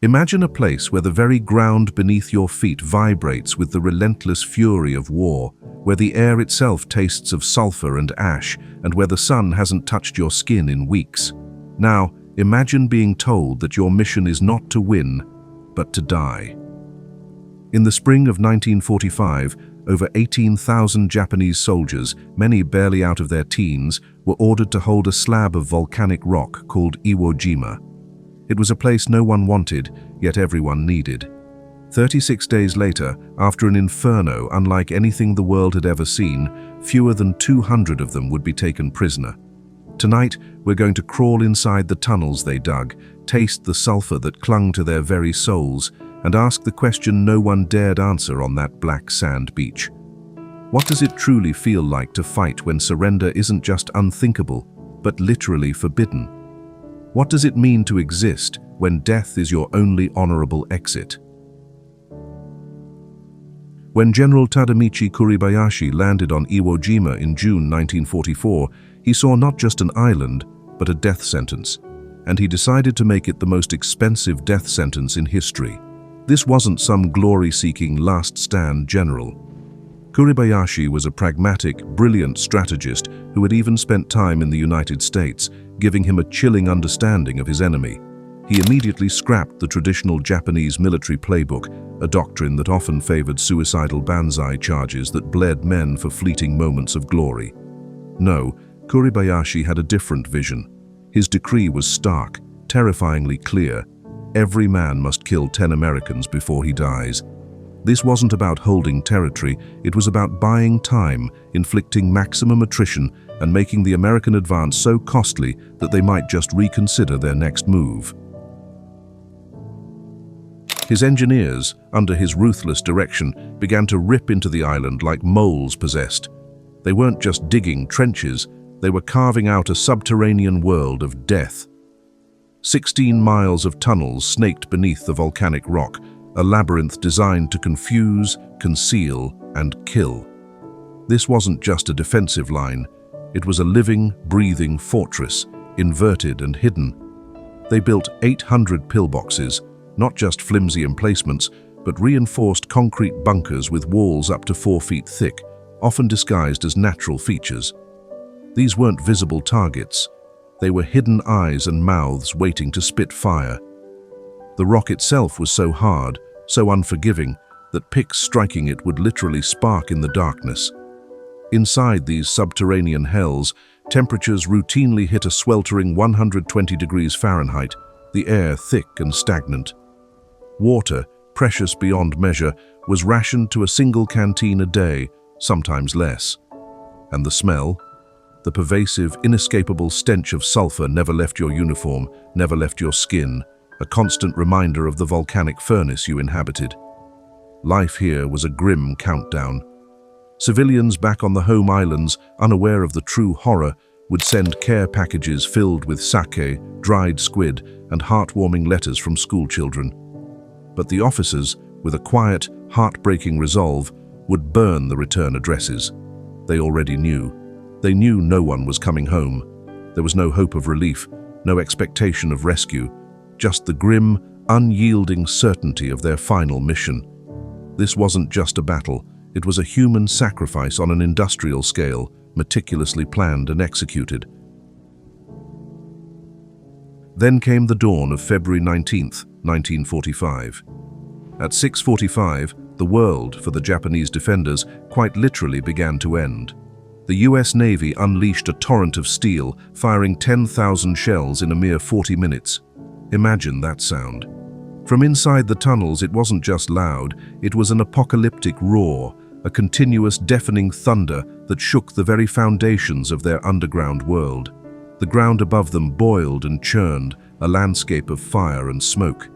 Imagine a place where the very ground beneath your feet vibrates with the relentless fury of war, where the air itself tastes of sulfur and ash, and where the sun hasn't touched your skin in weeks. Now, imagine being told that your mission is not to win, but to die. In the spring of 1945, over 18,000 Japanese soldiers, many barely out of their teens, were ordered to hold a slab of volcanic rock called Iwo Jima. It was a place no one wanted, yet everyone needed. 36 days later, after an inferno unlike anything the world had ever seen, fewer than 200 of them would be taken prisoner. Tonight, we're going to crawl inside the tunnels they dug, taste the sulfur that clung to their very souls, and ask the question no one dared answer on that black sand beach. What does it truly feel like to fight when surrender isn't just unthinkable, but literally forbidden? What does it mean to exist when death is your only honorable exit? When General Tadamichi Kuribayashi landed on Iwo Jima in June 1944, he saw not just an island, but a death sentence, and he decided to make it the most expensive death sentence in history. This wasn't some glory-seeking last-stand general. Kuribayashi was a pragmatic, brilliant strategist who had even spent time in the United States, giving him a chilling understanding of his enemy. He immediately scrapped the traditional Japanese military playbook, a doctrine that often favored suicidal banzai charges that bled men for fleeting moments of glory. No, Kuribayashi had a different vision. His decree was stark, terrifyingly clear. Every man must kill 10 Americans before he dies. This wasn't about holding territory, it was about buying time, inflicting maximum attrition, and making the American advance so costly that they might just reconsider their next move. His engineers, under his ruthless direction, began to rip into the island like moles possessed. They weren't just digging trenches, they were carving out a subterranean world of death. 16 miles of tunnels snaked beneath the volcanic rock, a labyrinth designed to confuse, conceal, and kill. This wasn't just a defensive line, it was a living, breathing fortress, inverted and hidden. They built 800 pillboxes, not just flimsy emplacements, but reinforced concrete bunkers with walls up to 4 feet thick, often disguised as natural features. These weren't visible targets. They were hidden eyes and mouths waiting to spit fire. The rock itself was so hard, so unforgiving, that picks striking it would literally spark in the darkness. Inside these subterranean hells, temperatures routinely hit a sweltering 120 degrees Fahrenheit, the air thick and stagnant. Water, precious beyond measure, was rationed to a single canteen a day, sometimes less. And the smell? The pervasive, inescapable stench of sulfur never left your uniform, never left your skin, a constant reminder of the volcanic furnace you inhabited. Life here was a grim countdown. Civilians back on the home islands, unaware of the true horror, would send care packages filled with sake, dried squid, and heartwarming letters from schoolchildren. But the officers, with a quiet, heartbreaking resolve, would burn the return addresses. They already knew. They knew no one was coming home. There was no hope of relief, no expectation of rescue, just the grim, unyielding certainty of their final mission. This wasn't just a battle, it was a human sacrifice on an industrial scale, meticulously planned and executed. Then came the dawn of February 19th, 1945. At 6:45, the world, for the Japanese defenders, quite literally began to end. The US Navy unleashed a torrent of steel, firing 10,000 shells in a mere 40 minutes. Imagine that sound. From inside the tunnels, it wasn't just loud, it was an apocalyptic roar, a continuous deafening thunder that shook the very foundations of their underground world. The ground above them boiled and churned, a landscape of fire and smoke.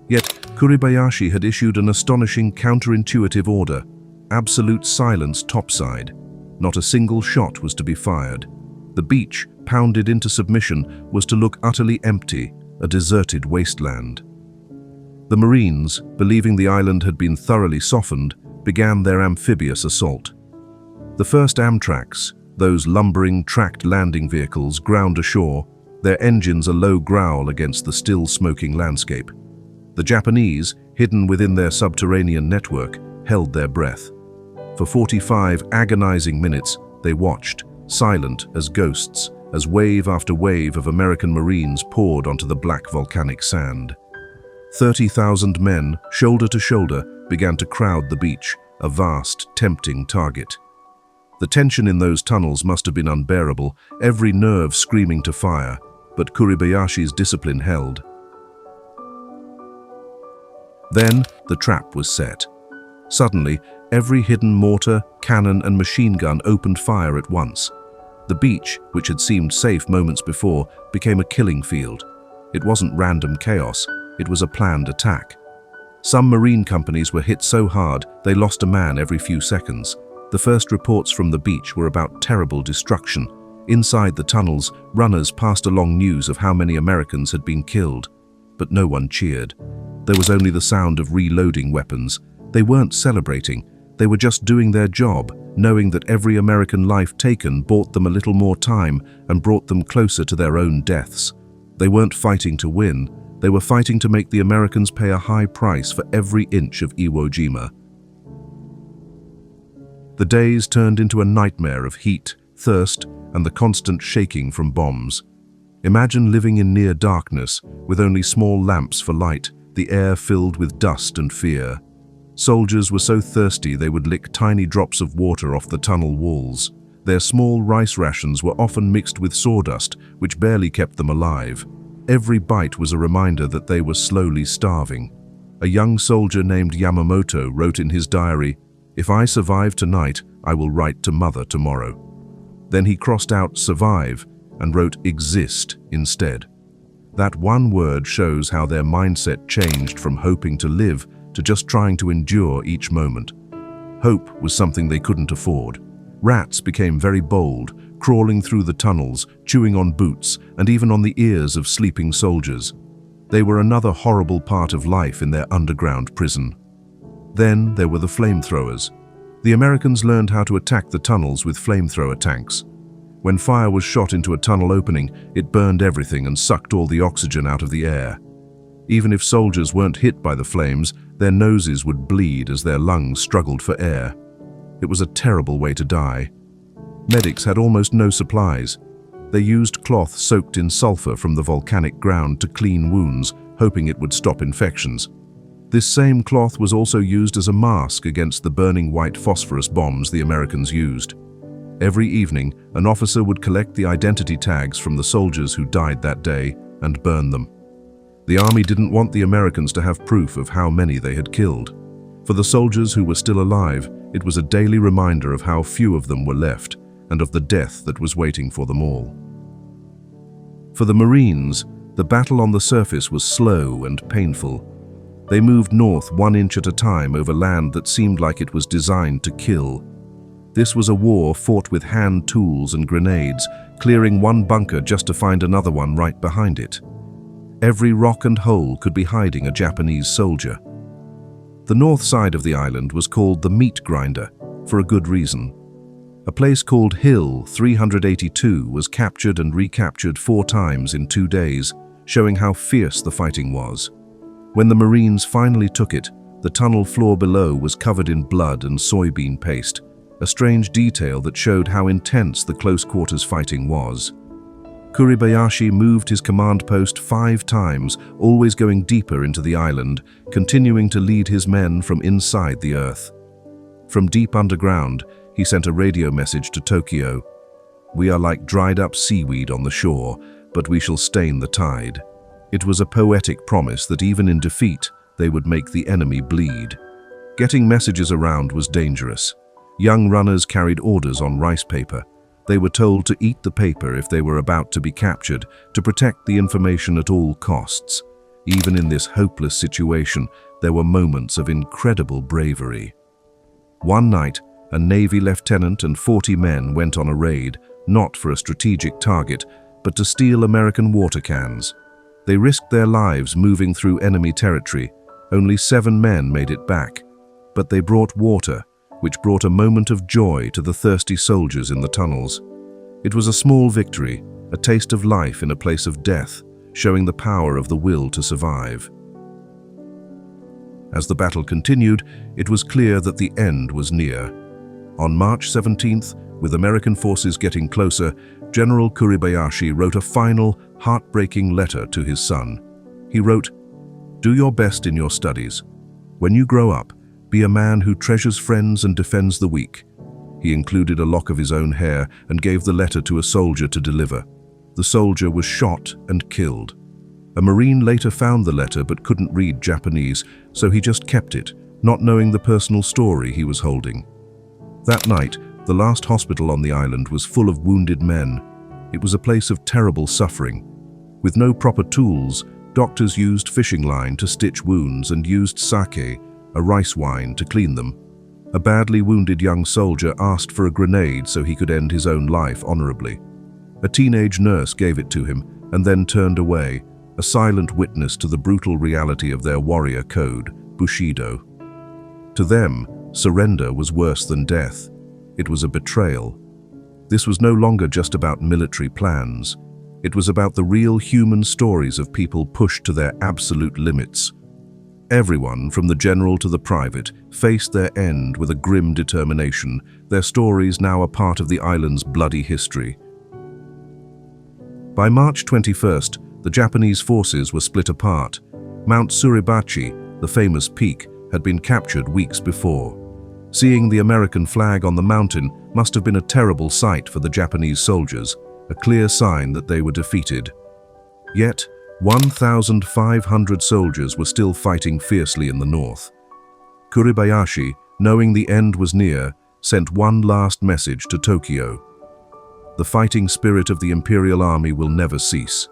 Yet, Kuribayashi had issued an astonishing counterintuitive order: absolute silence topside. Not a single shot was to be fired. The beach, pounded into submission, was to look utterly empty, a deserted wasteland. The Marines, believing the island had been thoroughly softened, began their amphibious assault. The first Amtraks, those lumbering, tracked landing vehicles, ground ashore, their engines a low growl against the still smoking landscape. The Japanese, hidden within their subterranean network, held their breath. For 45 agonizing minutes, they watched, silent as ghosts, as wave after wave of American Marines poured onto the black volcanic sand. 30,000 men, shoulder to shoulder, began to crowd the beach, a vast, tempting target. The tension in those tunnels must have been unbearable, every nerve screaming to fire, but Kuribayashi's discipline held. Then the trap was set. Suddenly, every hidden mortar, cannon, and machine gun opened fire at once. The beach, which had seemed safe moments before, became a killing field. It wasn't random chaos, it was a planned attack. Some marine companies were hit so hard they lost a man every few seconds. The first reports from the beach were about terrible destruction. Inside the tunnels, runners passed along news of how many Americans had been killed. But no one cheered. There was only the sound of reloading weapons. They weren't celebrating, they were just doing their job, knowing that every American life taken bought them a little more time and brought them closer to their own deaths. They weren't fighting to win, they were fighting to make the Americans pay a high price for every inch of Iwo Jima. The days turned into a nightmare of heat, thirst, and the constant shaking from bombs. Imagine living in near darkness, with only small lamps for light, the air filled with dust and fear. Soldiers were so thirsty they would lick tiny drops of water off the tunnel walls. Their small rice rations were often mixed with sawdust, which barely kept them alive. Every bite was a reminder that they were slowly starving. A young soldier named Yamamoto wrote in his diary, "If I survive tonight, I will write to Mother tomorrow." Then he crossed out survive and wrote exist instead. That one word shows how their mindset changed from hoping to live to just trying to endure each moment. Hope was something they couldn't afford. Rats became very bold, crawling through the tunnels, chewing on boots, and even on the ears of sleeping soldiers. They were another horrible part of life in their underground prison. Then there were the flamethrowers. The Americans learned how to attack the tunnels with flamethrower tanks. When fire was shot into a tunnel opening, it burned everything and sucked all the oxygen out of the air. Even if soldiers weren't hit by the flames, their noses would bleed as their lungs struggled for air. It was a terrible way to die. Medics had almost no supplies. They used cloth soaked in sulfur from the volcanic ground to clean wounds, hoping it would stop infections. This same cloth was also used as a mask against the burning white phosphorus bombs the Americans used. Every evening, an officer would collect the identity tags from the soldiers who died that day and burn them. The army didn't want the Americans to have proof of how many they had killed. For the soldiers who were still alive, it was a daily reminder of how few of them were left and of the death that was waiting for them all. For the Marines, the battle on the surface was slow and painful. They moved north 1 inch at a time over land that seemed like it was designed to kill. This was a war fought with hand tools and grenades, clearing one bunker just to find another one right behind it. Every rock and hole could be hiding a Japanese soldier. The north side of the island was called the Meat Grinder, for a good reason. A place called Hill 382 was captured and recaptured 4 times in 2 days, showing how fierce the fighting was. When the Marines finally took it, the tunnel floor below was covered in blood and soybean paste, a strange detail that showed how intense the close-quarters fighting was. Kuribayashi moved his command post 5 times, always going deeper into the island, continuing to lead his men from inside the earth. From deep underground, he sent a radio message to Tokyo. "We are like dried-up seaweed on the shore, but we shall stain the tide." It was a poetic promise that even in defeat, they would make the enemy bleed. Getting messages around was dangerous. Young runners carried orders on rice paper. They were told to eat the paper if they were about to be captured, to protect the information at all costs. Even in this hopeless situation, there were moments of incredible bravery. One night, a Navy lieutenant and 40 men went on a raid, not for a strategic target, but to steal American water cans. They risked their lives moving through enemy territory. Only 7 men made it back, but they brought water, which brought a moment of joy to the thirsty soldiers in the tunnels. It was a small victory, a taste of life in a place of death, showing the power of the will to survive. As the battle continued, it was clear that the end was near. On March 17th, with American forces getting closer, General Kuribayashi wrote a final, heartbreaking letter to his son. He wrote, "Do your best in your studies. When you grow up, be a man who treasures friends and defends the weak." He included a lock of his own hair and gave the letter to a soldier to deliver. The soldier was shot and killed. A Marine later found the letter but couldn't read Japanese, so he just kept it, not knowing the personal story he was holding. That night, the last hospital on the island was full of wounded men. It was a place of terrible suffering. With no proper tools, doctors used fishing line to stitch wounds and used sake, a rice wine, to clean them. A badly wounded young soldier asked for a grenade so he could end his own life honorably. A teenage nurse gave it to him and then turned away, a silent witness to the brutal reality of their warrior code, Bushido. To them, surrender was worse than death. It was a betrayal. This was no longer just about military plans. It was about the real human stories of people pushed to their absolute limits. Everyone, from the general to the private, faced their end with a grim determination, their stories now a part of the island's bloody history. By March 21st, the Japanese forces were split apart. Mount Suribachi, the famous peak, had been captured weeks before. Seeing the American flag on the mountain must have been a terrible sight for the Japanese soldiers, a clear sign that they were defeated. Yet, 1,500 soldiers were still fighting fiercely in the north. Kuribayashi, knowing the end was near, sent one last message to Tokyo. "The fighting spirit of the Imperial Army will never cease."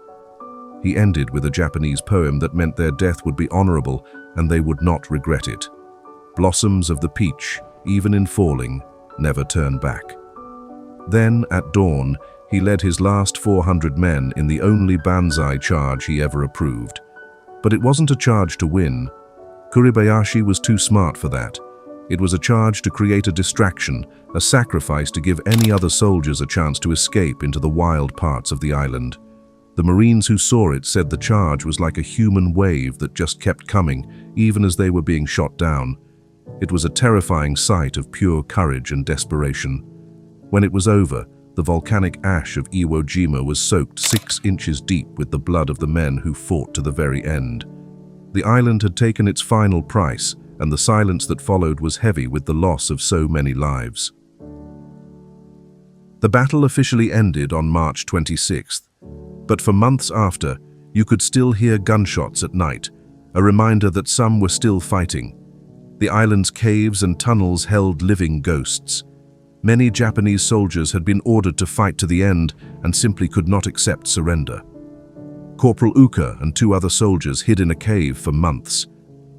He ended with a Japanese poem that meant their death would be honorable and they would not regret it. "Blossoms of the peach, even in falling, never turn back." Then, at dawn, he led his last 400 men in the only banzai charge he ever approved. But it wasn't a charge to win. Kuribayashi was too smart for that. It was a charge to create a distraction, a sacrifice to give any other soldiers a chance to escape into the wild parts of the island. The Marines who saw it said the charge was like a human wave that just kept coming, even as they were being shot down. It was a terrifying sight of pure courage and desperation. When it was over, the volcanic ash of Iwo Jima was soaked 6 inches deep with the blood of the men who fought to the very end. The island had taken its final price, and the silence that followed was heavy with the loss of so many lives. The battle officially ended on March 26th, but for months after, you could still hear gunshots at night, a reminder that some were still fighting. The island's caves and tunnels held living ghosts. Many Japanese soldiers had been ordered to fight to the end and simply could not accept surrender. Corporal Uka and 2 other soldiers hid in a cave for months.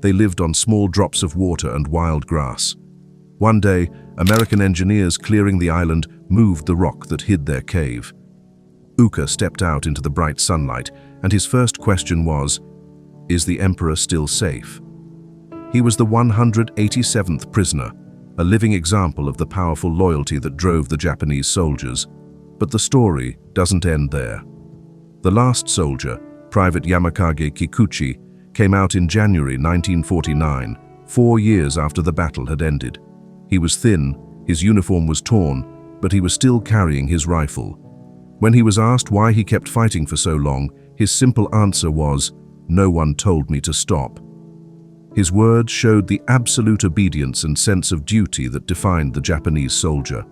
They lived on small drops of water and wild grass. One day, American engineers clearing the island moved the rock that hid their cave. Uka stepped out into the bright sunlight, and his first question was, "Is the Emperor still safe?" He was the 187th prisoner, a living example of the powerful loyalty that drove the Japanese soldiers. But the story doesn't end there. The last soldier, Private Yamakage Kikuchi, came out in January 1949, 4 years after the battle had ended. He was thin, his uniform was torn, but he was still carrying his rifle. When he was asked why he kept fighting for so long, his simple answer was, "No one told me to stop." His words showed the absolute obedience and sense of duty that defined the Japanese soldier.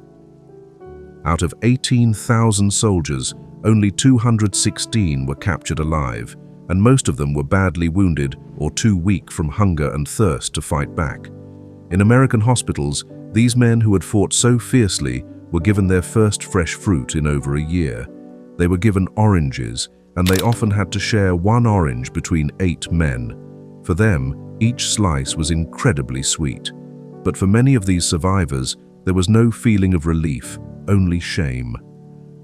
Out of 18,000 soldiers, only 216 were captured alive, and most of them were badly wounded or too weak from hunger and thirst to fight back. In American hospitals, these men who had fought so fiercely were given their first fresh fruit in over a year. They were given oranges, and they often had to share 1 orange between 8 men. For them, each slice was incredibly sweet. But for many of these survivors, there was no feeling of relief, only shame.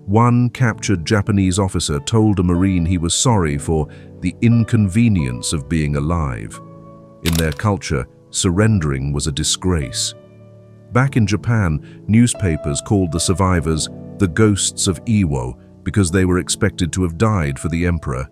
One captured Japanese officer told a Marine he was sorry for the inconvenience of being alive. In their culture, surrendering was a disgrace. Back in Japan, newspapers called the survivors the ghosts of Iwo because they were expected to have died for the emperor.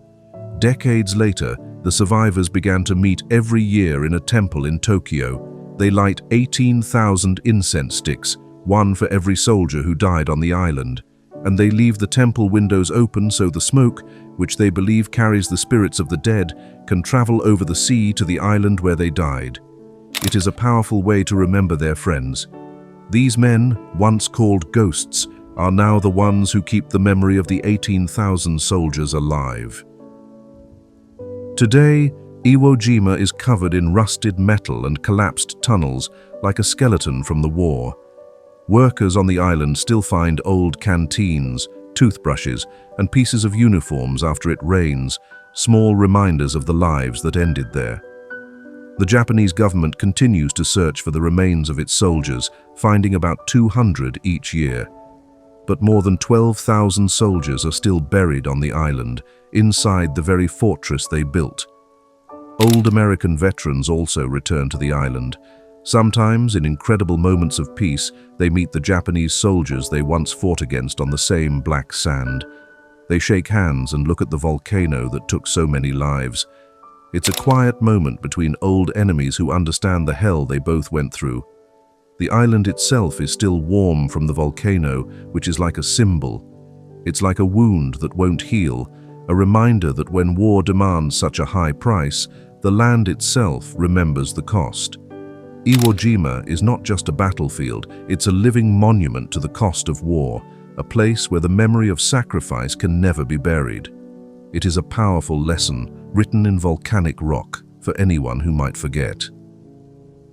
Decades later, the survivors began to meet every year in a temple in Tokyo. They light 18,000 incense sticks, one for every soldier who died on the island, and they leave the temple windows open so the smoke, which they believe carries the spirits of the dead, can travel over the sea to the island where they died. It is a powerful way to remember their friends. These men, once called ghosts, are now the ones who keep the memory of the 18,000 soldiers alive. Today, Iwo Jima is covered in rusted metal and collapsed tunnels like a skeleton from the war. Workers on the island still find old canteens, toothbrushes, and pieces of uniforms after it rains, small reminders of the lives that ended there. The Japanese government continues to search for the remains of its soldiers, finding about 200 each year. But more than 12,000 soldiers are still buried on the island, inside the very fortress they built. Old American veterans also return to the island. Sometimes, in incredible moments of peace, they meet the Japanese soldiers they once fought against on the same black sand. They shake hands and look at the volcano that took so many lives. It's a quiet moment between old enemies who understand the hell they both went through. The island itself is still warm from the volcano, which is like a symbol. It's like a wound that won't heal, a reminder that when war demands such a high price, the land itself remembers the cost. Iwo Jima is not just a battlefield, it's a living monument to the cost of war, a place where the memory of sacrifice can never be buried. It is a powerful lesson written in volcanic rock for anyone who might forget.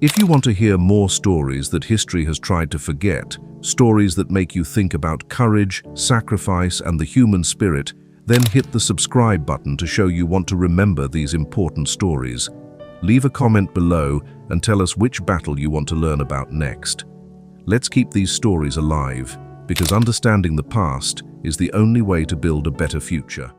If you want to hear more stories that history has tried to forget, stories that make you think about courage, sacrifice, and the human spirit, then hit the subscribe button to show you want to remember these important stories. Leave a comment below and tell us which battle you want to learn about next. Let's keep these stories alive, because understanding the past is the only way to build a better future.